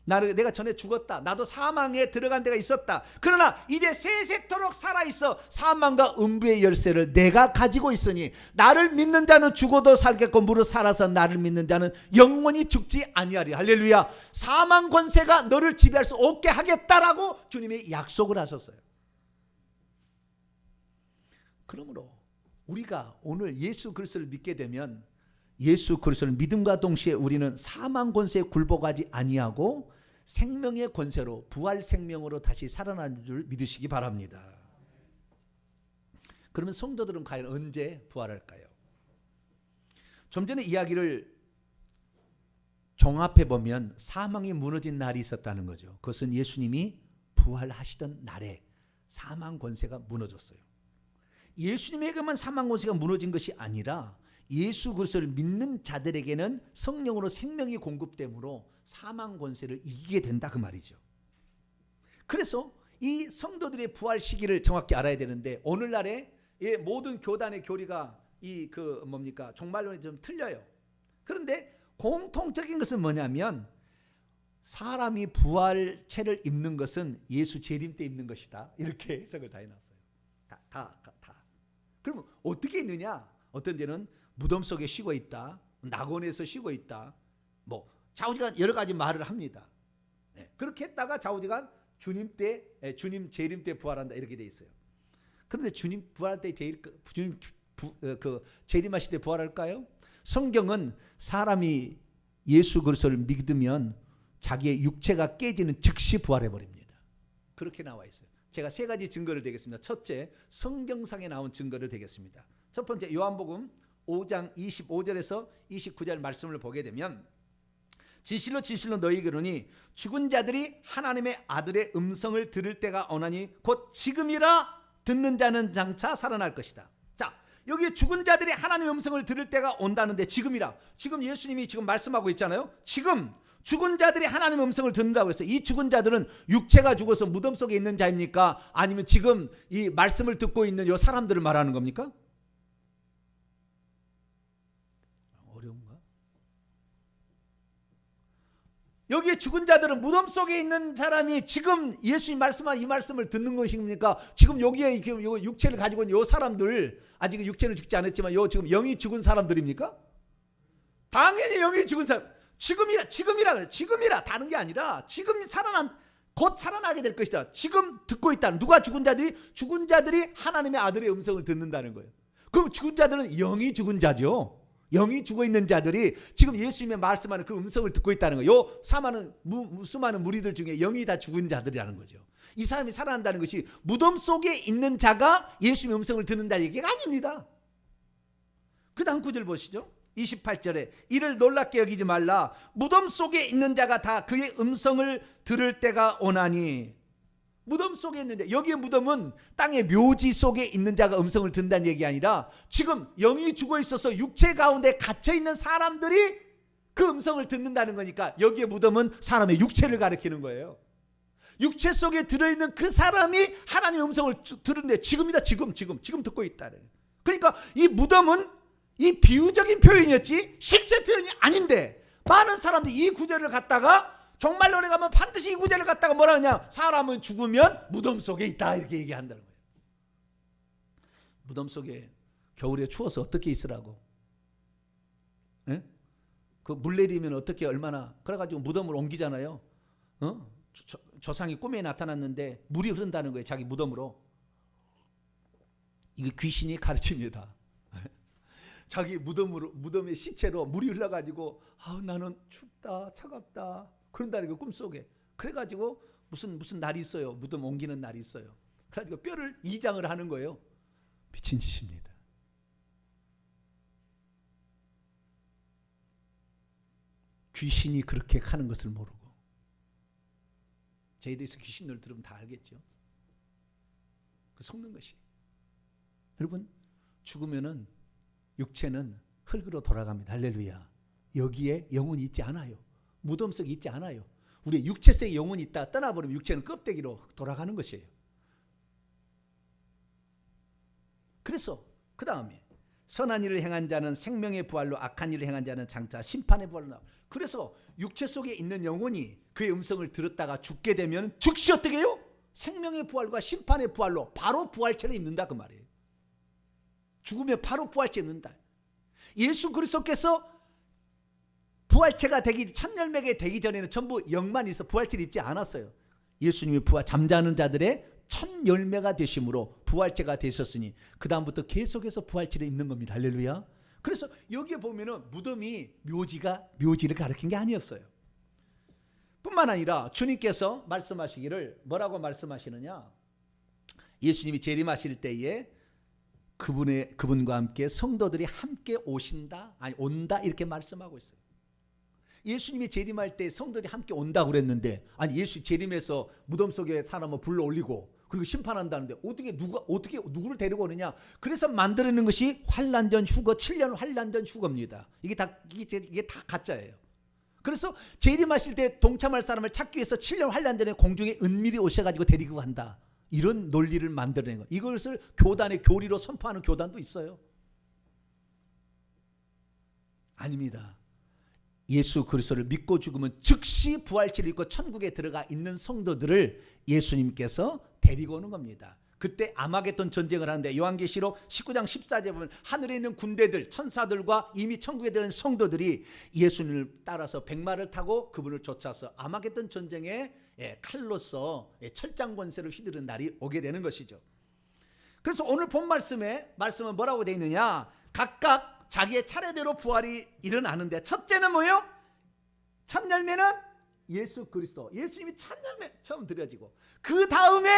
내가 전에 죽었다. 나도 사망에 들어간 데가 있었다. 그러나 이제 세세토록 살아있어 사망과 음부의 열쇠를 내가 가지고 있으니 나를 믿는 자는 죽어도 살겠고 무릇 살아서 나를 믿는 자는 영원히 죽지 아니하리. 할렐루야. 사망 권세가 너를 지배할 수 없게 하겠다라고 주님이 약속을 하셨어요. 그러므로 우리가 오늘 예수 그리스도를 믿게 되면 예수 그리스도를 믿음과 동시에 우리는 사망 권세에 굴복하지 아니하고 생명의 권세로 부활 생명으로 다시 살아나는 줄 믿으시기 바랍니다. 그러면 성도들은 과연 언제 부활할까요? 좀 전에 이야기를 종합해 보면 사망이 무너진 날이 있었다는 거죠. 그것은 예수님이 부활하시던 날에 사망 권세가 무너졌어요. 예수님에게만 사망 권세가 무너진 것이 아니라 예수 그리스도를 믿는 자들에게는 성령으로 생명이 공급되므로 사망 권세를 이기게 된다 그 말이죠. 그래서 이 성도들의 부활 시기를 정확히 알아야 되는데, 오늘날의 모든 교단의 교리가 정말로 좀 틀려요. 그런데 공통적인 것은 뭐냐면 사람이 부활체를 입는 것은 예수 재림 때 입는 것이다. 이렇게 해석을 다 해놨어요. 다. 그러면 어떻게 있느냐? 어떤 데는 무덤 속에 쉬고 있다, 낙원에서 쉬고 있다, 뭐 좌우지간 여러 가지 말을 합니다. 그렇게 했다가 좌우지간 주님 재림 때 부활한다 이렇게 돼 있어요. 그런데 주님 부활할 때 주님 재림하실 때 부활할까요? 성경은 사람이 예수 그리스도를 믿으면 자기의 육체가 깨지는 즉시 부활해 버립니다. 그렇게 나와 있어요. 제가 세 가지 증거를 대겠습니다. 첫째, 성경상에 나온 증거를 대겠습니다. 첫 번째, 요한복음 5장 25절에서 29절 말씀을 보게 되면 진실로 진실로 너희에게 이르노니 죽은 자들이 하나님의 아들의 음성을 들을 때가 오나니 곧 지금이라 듣는 자는 장차 살아날 것이다. 자, 여기 죽은 자들이 하나님의 음성을 들을 때가 온다는데 지금이라. 지금 예수님이 지금 말씀하고 있잖아요. 지금 죽은 자들이 하나님의 음성을 듣는다고 했어요. 이 죽은 자들은 육체가 죽어서 무덤 속에 있는 자입니까? 아니면 지금 이 말씀을 듣고 있는 이 사람들을 말하는 겁니까? 어려운가? 여기에 죽은 자들은 무덤 속에 있는 사람이 지금 예수님 말씀한 이 말씀을 듣는 것입니까? 지금 여기에 육체를 가지고 있는 이 사람들, 아직 육체는 죽지 않았지만 지금 영이 죽은 사람들입니까? 당연히 영이 죽은 사람. 지금이라 그래. 지금이라 다른 게 아니라 지금 곧 살아나게 될 것이다. 지금 듣고 있다는. 누가 죽은 자들이 하나님의 아들의 음성을 듣는다는 거예요. 그럼 죽은 자들은 영이 죽은 자죠. 영이 죽어 있는 자들이 지금 예수님의 말씀하는 그 음성을 듣고 있다는 거예요. 수많은 무리들 중에 영이 다 죽은 자들이라는 거죠. 이 사람이 살아난다는 것이 무덤 속에 있는 자가 예수님의 음성을 듣는다는 얘기가 아닙니다. 그 다음 구절 보시죠. 28절에 이를 놀랍게 여기지 말라. 무덤 속에 있는 자가 다 그의 음성을 들을 때가 오나니. 무덤 속에 있는 자, 여기에 무덤은 땅의 묘지 속에 있는 자가 음성을 듣는다는 얘기 아니라 지금 영이 죽어 있어서 육체 가운데 갇혀 있는 사람들이 그 음성을 듣는다는 거니까 여기에 무덤은 사람의 육체를 가리키는 거예요. 육체 속에 들어있는 그 사람이 하나님의 음성을 들은데 지금이다. 지금 듣고 있다. 그러니까 이 무덤은 이 비유적인 표현이었지 실제 표현이 아닌데 많은 사람들이 이 구절을 갖다가 정말로 가면 반드시 이 구절을 갖다가 뭐라 하냐, 사람은 죽으면 무덤 속에 있다 이렇게 얘기한다는 거예요. 무덤 속에 겨울에 추워서 어떻게 있으라고? 예? 그 물 내리면 어떻게 얼마나 그래가지고 무덤을 옮기잖아요. 조상이 꿈에 나타났는데 물이 흐른다는 거예요. 자기 무덤으로. 이게 귀신이 가르칩니다. 자기 무덤의 시체로 물이 흘러가지고 나는 춥다 차갑다 그런다는 거 꿈속에. 그래가지고 무슨 날이 있어요. 무덤 옮기는 날이 있어요. 그래가지고 뼈를 이장을 하는 거예요. 미친 짓입니다. 귀신이 그렇게 하는 것을 모르고. 저희들에서 귀신을 들으면 다 알겠죠. 그 속는 것이. 여러분, 죽으면은 육체는 흙으로 돌아갑니다. 할렐루야. 여기에 영혼이 있지 않아요. 무덤 속에 있지 않아요. 우리 육체 속에 영혼이 있다 떠나버리면 육체는 껍데기로 돌아가는 것이에요. 그래서 그 다음에 선한 일을 행한 자는 생명의 부활로, 악한 일을 행한 자는 장차 심판의 부활로 나와. 그래서 육체 속에 있는 영혼이 그의 음성을 들었다가 죽게 되면 즉시 어떻게 해요? 생명의 부활과 심판의 부활로 바로 부활체를 입는다 그 말이에요. 죽으면 바로 부활체 입는다. 예수 그리스도께서 부활체가 되기, 첫 열매가 되기 전에는 전부 영만 있어 부활체를 입지 않았어요. 예수님이 잠자는 자들의 첫 열매가 되심으로 부활체가 되셨으니 그 다음부터 계속해서 부활체를 입는 겁니다. 할렐루야. 그래서 여기에 보면은 무덤이 묘지를 가리킨 게 아니었어요. 뿐만 아니라 주님께서 말씀하시기를 뭐라고 말씀하시느냐? 예수님이 재림하실 때에 그분과 함께 성도들이 함께 온다 이렇게 말씀하고 있어요. 예수님이 재림할 때 성도들이 함께 온다고 그랬는데, 아니 예수 재림해서 무덤 속에 사람을 불러 올리고 그리고 심판한다는데 어떻게 누구를 데리고 오느냐? 그래서 만들어낸 것이 환난전 휴거, 7년 환난전 휴거입니다. 이게 다 가짜예요. 그래서 재림하실 때 동참할 사람을 찾기 위해서 7년 환난전에 공중에 은밀히 오셔가지고 데리고 간다. 이런 논리를 만들어낸 거예요. 이것을 교단의 교리로 선포하는 교단도 있어요. 아닙니다. 예수 그리스도를 믿고 죽으면 즉시 부활체를 입고 천국에 들어가 있는 성도들을 예수님께서 데리고 오는 겁니다. 그때 아마겟돈 전쟁을 하는데 요한계시록 19장 14절에 보면 하늘에 있는 군대들 천사들과 이미 천국에 들어간 성도들이 예수님을 따라서 백마를 타고 그분을 쫓아서 아마겟돈 전쟁에 칼로서 철장 권세를 휘두르는 날이 오게 되는 것이죠. 그래서 오늘 본 말씀은 뭐라고 되어 있느냐, 각각 자기의 차례대로 부활이 일어나는데, 첫째는 뭐예요? 첫 열매는 예수 그리스도, 예수님이 첫 열매 처음 드려지고, 그 다음에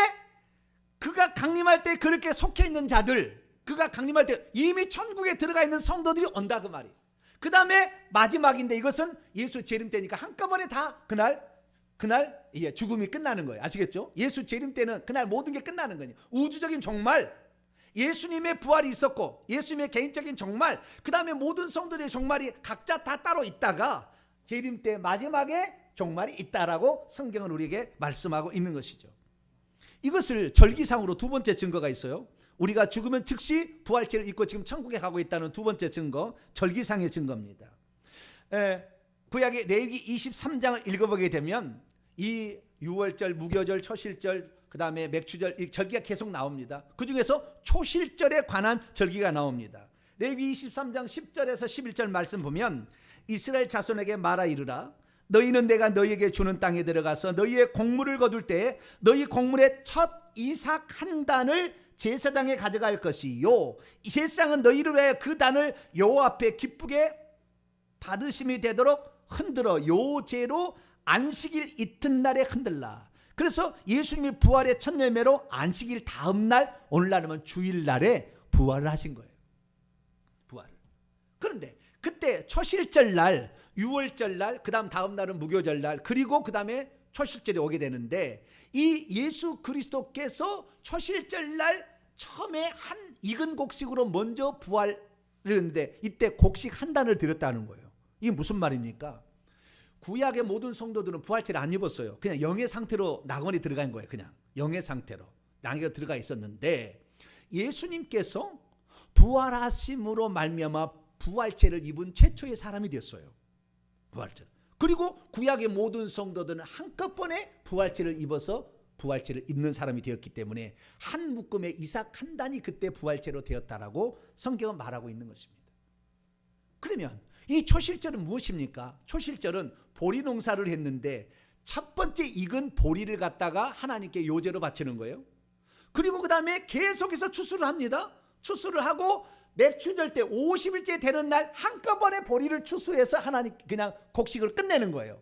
그가 강림할 때 그렇게 속해 있는 자들, 그가 강림할 때 이미 천국에 들어가 있는 성도들이 온다 그 말이에요. 그 다음에 마지막인데, 이것은 예수 재림 때니까 한꺼번에 다 그날 죽음이 끝나는 거예요. 아시겠죠? 예수 재림 때는 그날 모든 게 끝나는 거예요. 우주적인 종말, 예수님의 부활이 있었고 예수님의 개인적인 종말, 그 다음에 모든 성도들의 종말이 각자 다 따로 있다가 재림 때 마지막에 종말이 있다라고 성경은 우리에게 말씀하고 있는 것이죠. 이것을 절기상으로 두 번째 증거가 있어요. 우리가 죽으면 즉시 부활체를 입고 지금 천국에 가고 있다는 두 번째 증거, 절기상의 증거입니다. 구약의 레위기 23장을 읽어보게 되면 이 유월절, 무교절, 초실절, 그 다음에 맥추절, 이 절기가 계속 나옵니다. 그 중에서 초실절에 관한 절기가 나옵니다. 레위기 23장 10절에서 11절 말씀 보면, 이스라엘 자손에게 말하 이르라, 너희는 내가 너희에게 주는 땅에 들어가서 너희의 곡물을 거둘 때 너희 곡물의 첫 이삭 한 단을 제사장에 가져갈 것이요, 이 제사장은 너희를 위하여 그 단을 여호와 앞에 기쁘게 받으심이 되도록 흔들어 요제로 안식일 이튿날에 흔들라. 그래서 예수님이 부활의 첫 열매로 안식일 다음날, 오늘날은 주일날에 부활을 하신 거예요. 부활을. 그런데 그때 초실절날, 유월절날, 그 다음 날은 무교절날, 그리고 그 다음에 초실절이 오게 되는데, 이 예수 그리스도께서 초실절날 처음에 한 익은 곡식으로 먼저 부활을 했는데, 이때 곡식 한 단을 드렸다는 거예요. 이게 무슨 말입니까? 구약의 모든 성도들은 부활체를 안 입었어요. 그냥 영의 상태로 낙원에 들어간 거예요. 그냥 영의 상태로 낙원에 들어가 있었는데, 예수님께서 부활하심으로 말미암아 부활체를 입은 최초의 사람이 됐어요. 부활체. 그리고 구약의 모든 성도들은 한꺼번에 부활체를 입어서 부활체를 입는 사람이 되었기 때문에 한 묶음의 이삭 한 단이 그때 부활체로 되었다라고 성경은 말하고 있는 것입니다. 그러면 이 초실절은 무엇입니까? 초실절은 보리 농사를 했는데 첫 번째 익은 보리를 갖다가 하나님께 요제로 바치는 거예요. 그리고 그 다음에 계속해서 추수를 합니다. 추수를 하고 맥추절 때 50일째 되는 날 한꺼번에 보리를 추수해서 하나님 그냥 곡식을 끝내는 거예요.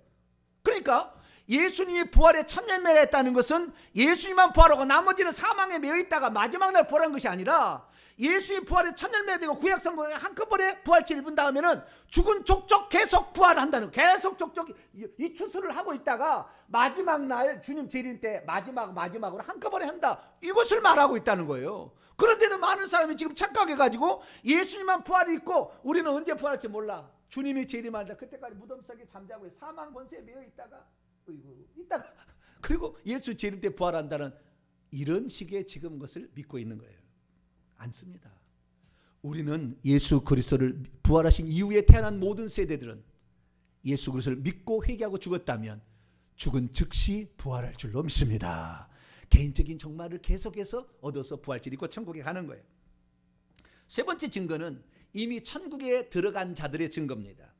그러니까 예수님이 부활의 첫 열매를 했다는 것은 예수님만 부활하고 나머지는 사망에 매여 있다가 마지막 날 부활한 것이 아니라, 예수님 부활의 첫 열매가 되고 구약 성경에 한꺼번에 부활체를 입은 다음에는 죽은 족족 계속 부활한다는, 계속 족족 이 추수를 하고 있다가 마지막 날 주님 재림 때 마지막으로 한꺼번에 한다, 이것을 말하고 있다는 거예요. 그런데도 많은 사람이 지금 착각해가지고 예수님만 부활이 있고 우리는 언제 부활할지 몰라, 주님이 재림한다, 그때까지 무덤 속에 잠자고 사망 권세에 매여 있다가 그리고 예수 재림 때 부활한다는 이런 식의 지금 것을 믿고 있는 거예요. 않습니다. 우리는 예수 그리스도를 부활하신 이후에 태어난 모든 세대들은 예수 그리스도를 믿고 회개하고 죽었다면 죽은 즉시 부활할 줄로 믿습니다. 개인적인 종말을 계속해서 얻어서 부활체를 입고 천국에 가는 거예요. 세 번째 증거는 이미 천국에 들어간 자들의 증거입니다.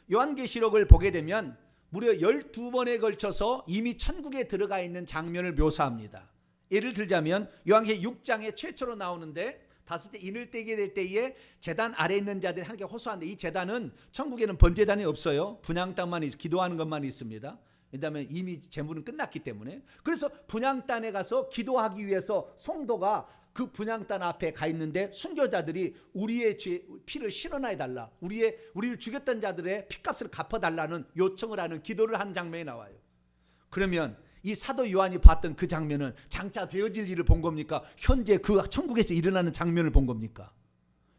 요한계시록을 보게 되면 무려 12번에 걸쳐서 이미 천국에 들어가 있는 장면을 묘사합니다. 예를 들자면 요한계시록 6장에 최초로 나오는데, 다섯째 인을 떼게 될 때에 제단 아래에 있는 자들이 하나님께 호소하는데, 이 제단은 천국에는 번제단이 없어요. 분향단만 기도하는 것만 있습니다. 왜냐하면 이미 제물은 끝났기 때문에. 그래서 분향단에 가서 기도하기 위해서 성도가 그 분향단 앞에 가 있는데, 순교자들이 우리의 피를 실어놔 달라, 우리를 죽였던 자들의 피값을 갚아달라는 요청을 하는 기도를 한 장면이 나와요. 그러면 이 사도 요한이 봤던 그 장면은 장차 되어질 일을 본 겁니까? 현재 그 천국에서 일어나는 장면을 본 겁니까?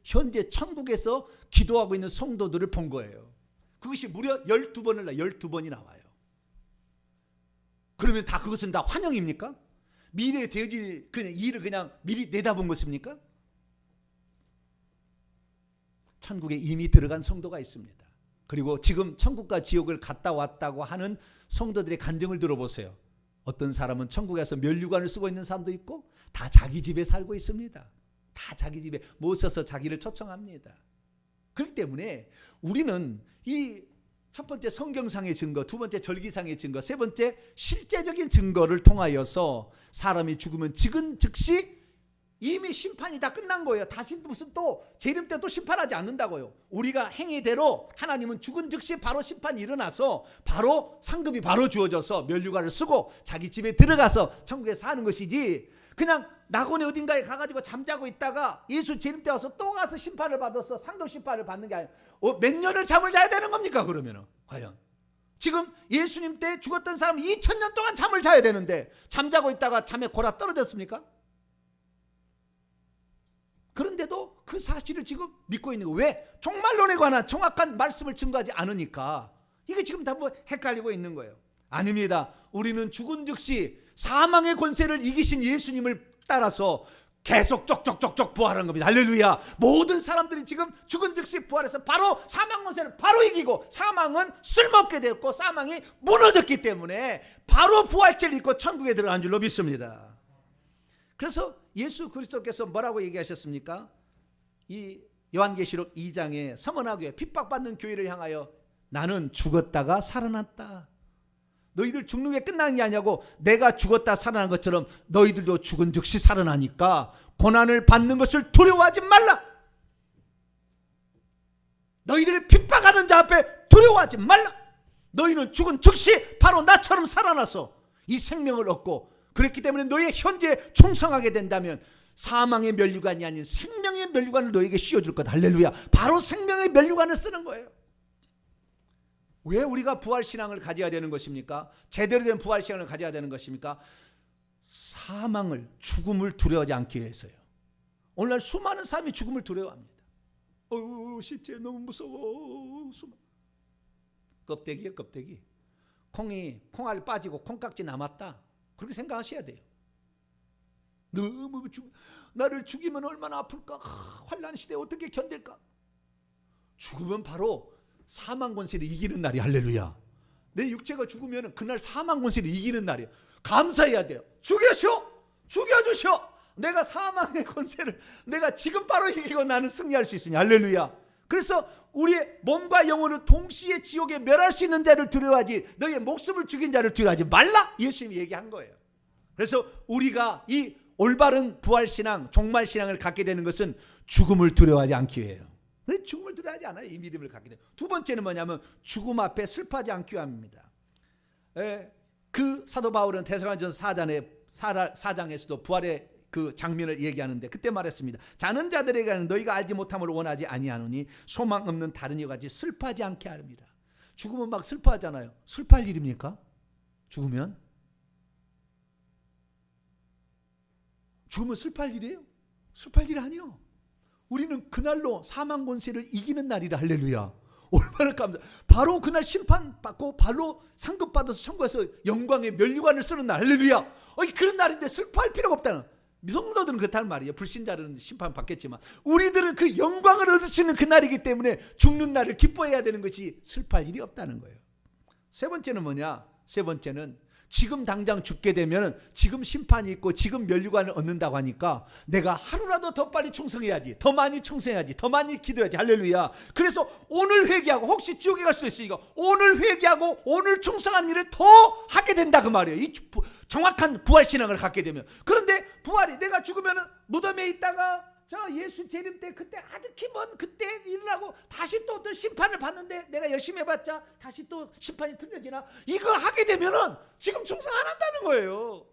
현재 천국에서 기도하고 있는 성도들을 본 거예요. 그것이 무려 12번이 나와요. 그러면 다 그것은 다 환영입니까? 미래에 되어질 그냥 일을 그냥 미리 내다본 것입니까? 천국에 이미 들어간 성도가 있습니다. 그리고 지금 천국과 지옥을 갔다 왔다고 하는 성도들의 간증을 들어보세요. 어떤 사람은 천국에서 면류관을 쓰고 있는 사람도 있고 다 자기 집에 살고 있습니다. 다 자기 집에 모셔서 자기를 초청합니다. 그렇기 때문에 우리는 이 첫 번째 성경상의 증거, 두 번째 절기상의 증거, 세 번째 실제적인 증거를 통하여서 사람이 죽으면 지금 즉시 이미 심판이 다 끝난 거예요. 다시 무슨 또 재림 때 또 심판하지 않는다고요. 우리가 행위대로 하나님은 죽은 즉시 바로 심판이 일어나서 바로 상급이 바로 주어져서 면류관을 쓰고 자기 집에 들어가서 천국에 사는 것이지, 그냥 낙원의 어딘가에 가가지고 잠자고 있다가 예수 재림 때 와서 또 가서 심판을 받아서 상급 심판을 받는 게 아니라 몇 년을 잠을 자야 되는 겁니까? 그러면은 과연 지금 예수님 때 죽었던 사람은 2000년 동안 잠을 자야 되는데 잠자고 있다가 잠에 골아 떨어졌습니까? 그런데도 그 사실을 지금 믿고 있는 거예요. 왜? 종말론에 관한 정확한 말씀을 증거하지 않으니까 이게 지금 다 뭐 헷갈리고 있는 거예요. 아닙니다. 우리는 죽은 즉시 사망의 권세를 이기신 예수님을 따라서 계속 쪽쪽쪽쪽 부활한 겁니다. 할렐루야. 모든 사람들이 지금 죽은 즉시 부활해서 바로 사망 권세를 바로 이기고, 사망은 쓸모없게 되었고 사망이 무너졌기 때문에 바로 부활체를 입고 천국에 들어간 줄로 믿습니다. 그래서 예수 그리스도께서 뭐라고 얘기하셨습니까? 이 요한계시록 2장에 서머나 교회, 핍박받는 교회를 향하여 나는 죽었다가 살아났다. 너희들 죽는 게 끝난 게 아니냐고. 내가 죽었다 살아난 것처럼 너희들도 죽은 즉시 살아나니까 고난을 받는 것을 두려워하지 말라. 너희들을 핍박하는 자 앞에 두려워하지 말라. 너희는 죽은 즉시 바로 나처럼 살아나서 이 생명을 얻고, 그렇기 때문에 너희 현재에 충성하게 된다면 사망의 면류관이 아닌 생명의 면류관을 너에게 씌워줄 거다. 할렐루야. 바로 생명의 면류관을 쓰는 거예요. 왜 우리가 부활신앙을 가져야 되는 것입니까? 제대로 된 부활신앙을 가져야 되는 것입니까? 사망을, 죽음을 두려워하지 않기 위해서요. 오늘날 수많은 사람이 죽음을 두려워합니다. 시체 너무 무서워. 껍데기예요, 껍데기. 콩알 빠지고 콩깍지 남았다, 그렇게 생각하셔야 돼요. 너무 나를 죽이면 얼마나 아플까? 환난 시대에 어떻게 견딜까? 죽으면 바로 사망 권세를 이기는 날이, 할렐루야. 내 육체가 죽으면 그날 사망 권세를 이기는 날이에요. 감사해야 돼요. 죽여주시오. 내가 사망의 권세를 내가 지금 바로 이기고 나는 승리할 수 있으니, 할렐루야. 그래서 우리의 몸과 영혼을 동시에 지옥에 멸할 수 있는 자를 두려워하지 너의 목숨을 죽인 자를 두려워하지 말라, 예수님이 얘기한 거예요. 그래서 우리가 이 올바른 부활신앙, 종말신앙을 갖게 되는 것은 죽음을 두려워하지 않기 위해요. 죽음을 두려워하지 않아요. 이 믿음을 갖게 돼요. 두 번째는 뭐냐면 죽음 앞에 슬퍼하지 않기 위함입니다. 그 사도 바울은 데살로니가전서 4장에서도 부활의 그 장면을 얘기하는데 그때 말했습니다. 자는 자들에게는 너희가 알지 못함을 원하지 아니하노니 소망 없는 다른 이와 같이 슬퍼하지 않게 하렵니다. 죽으면 막 슬퍼하잖아요. 슬퍼할 일입니까? 죽으면 슬퍼할 일이에요? 슬퍼할 일이 아니요. 우리는 그날로 사망 권세를 이기는 날이라, 할렐루야. 얼마나 감사. 바로 그날 심판받고 바로 상급받아서 천국에서 영광의 면류관을 쓰는 날, 할렐루야. 그런 날인데 슬퍼할 필요가 없다는. 성도들은 그렇다는 말이에요. 불신자들은 심판받겠지만 우리들은 그 영광을 얻을 수 있는 그 날이기 때문에 죽는 날을 기뻐해야 되는 것이 슬퍼할 일이 없다는 거예요. 세 번째는 뭐냐? 세 번째는 지금 당장 죽게 되면 지금 심판이 있고 지금 면류관을 얻는다고 하니까 내가 하루라도 더 빨리 충성해야지, 더 많이 충성해야지, 더 많이 기도해야지, 할렐루야. 그래서 오늘 회개하고, 혹시 지옥에 갈 수도 있으니까 오늘 회개하고 오늘 충성한 일을 더 하게 된다, 그 말이에요. 이 정확한 부활신앙을 갖게 되면. 그런데 부활이, 내가 죽으면 무덤에 있다가 예수 재림 때 그때 아득히 먼 그때 일어나고 다시 또 어떤 심판을 받는데 내가 열심히 해봤자 다시 또 심판이 틀려지나? 이거 하게 되면은 지금 충성 안 한다는 거예요.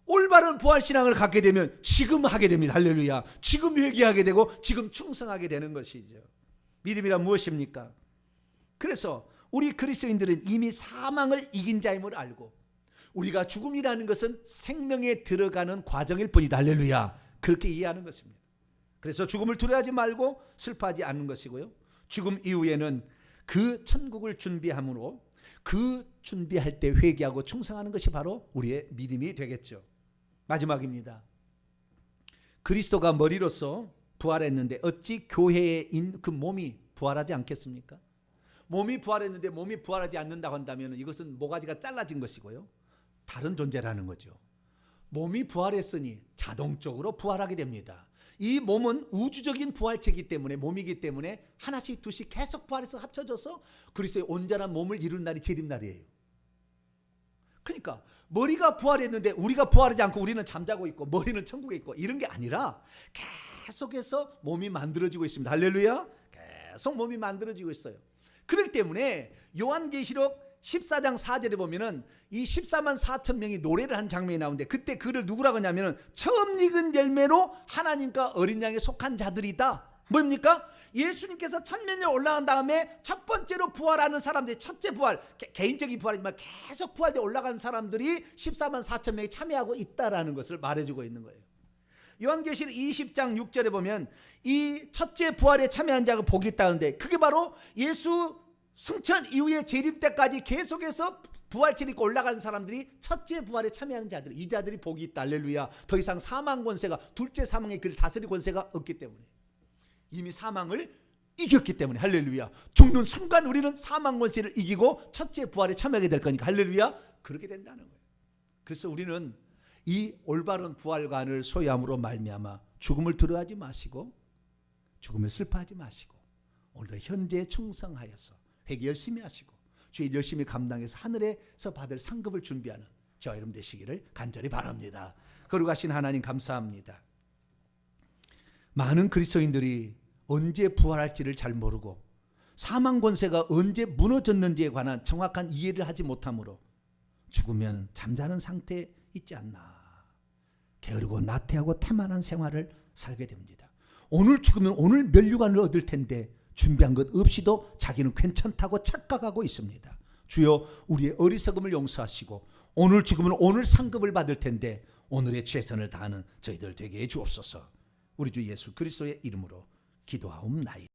올바른 부활신앙을 갖게 되면 지금 하게 됩니다. 할렐루야. 지금 회개하게 되고 지금 충성하게 되는 것이죠. 믿음이란 무엇입니까? 그래서 우리 그리스도인들은 이미 사망을 이긴 자임을 알고 우리가 죽음이라는 것은 생명에 들어가는 과정일 뿐이다. 할렐루야. 그렇게 이해하는 것입니다. 그래서 죽음을 두려워하지 말고 슬퍼하지 않는 것이고요. 죽음 이후에는 그 천국을 준비함으로 그 준비할 때 회개하고 충성하는 것이 바로 우리의 믿음이 되겠죠. 마지막입니다. 그리스도가 머리로서 부활했는데 어찌 교회인 그 몸이 부활하지 않겠습니까? 몸이 부활했는데 몸이 부활하지 않는다고 한다면 이것은 모가지가 잘라진 것이고요. 다른 존재라는 거죠. 몸이 부활했으니 자동적으로 부활하게 됩니다. 이 몸은 우주적인 부활체이기 때문에 몸이기 때문에 하나씩 둘씩 계속 부활해서 합쳐져서 그리스도의 온전한 몸을 이룬 날이 재림날이에요. 그러니까 머리가 부활했는데 우리가 부활하지 않고 우리는 잠자고 있고 머리는 천국에 있고 이런 게 아니라 계속해서 몸이 만들어지고 있습니다. 할렐루야. 계속 몸이 만들어지고 있어요. 그렇기 때문에 요한계시록 14장 4절에 보면은 이 14만 4천 명이 노래를 한 장면이 나오는데 그때 그를 누구라고 하냐면은 처음 익은 열매로 하나님과 어린 양에 속한 자들이다. 뭡니까? 예수님께서 천년에 올라간 다음에 첫 번째로 부활하는 사람들이 첫째 부활, 개인적인 부활이지만 계속 부활돼 올라간 사람들이 14만 4천 명이 참여하고 있다라는 것을 말해주고 있는 거예요. 요한계시록 20장 6절에 보면 이 첫째 부활에 참여한 자가 복이 있다는데 그게 바로 예수 승천 이후에 재림 때까지 계속해서 부활체를 입고 올라가는 사람들이 첫째 부활에 참여하는 자들, 이 자들이 복이 있다. 할렐루야. 더 이상 사망 권세가, 둘째 사망의 그를 다스릴 권세가 없기 때문에, 이미 사망을 이겼기 때문에, 할렐루야. 죽는 순간 우리는 사망 권세를 이기고 첫째 부활에 참여하게 될 거니까, 할렐루야. 그렇게 된다는 거예요. 그래서 우리는 이 올바른 부활관을 소유함으로 말미암아 죽음을 두려워하지 마시고 죽음을 슬퍼하지 마시고 오늘도 현재에 충성하여서 회개 열심히 하시고 주의 열심히 감당해서 하늘에서 받을 상급을 준비하는 저와 여러분 되시기를 간절히 바랍니다. 거룩하신 하나님 감사합니다. 많은 그리스도인들이 언제 부활할지를 잘 모르고 사망 권세가 언제 무너졌는지에 관한 정확한 이해를 하지 못하므로 죽으면 잠자는 상태에 있지 않나, 게으르고 나태하고 태만한 생활을 살게 됩니다. 오늘 죽으면 오늘 면류관을 얻을 텐데 준비한 것 없이도 자기는 괜찮다고 착각하고 있습니다. 주여 우리의 어리석음을 용서하시고 오늘 죽으면 오늘 상급을 받을 텐데 오늘의 최선을 다하는 저희들 되게 해 주옵소서. 우리 주 예수 그리스도의 이름으로 기도하옵나이다.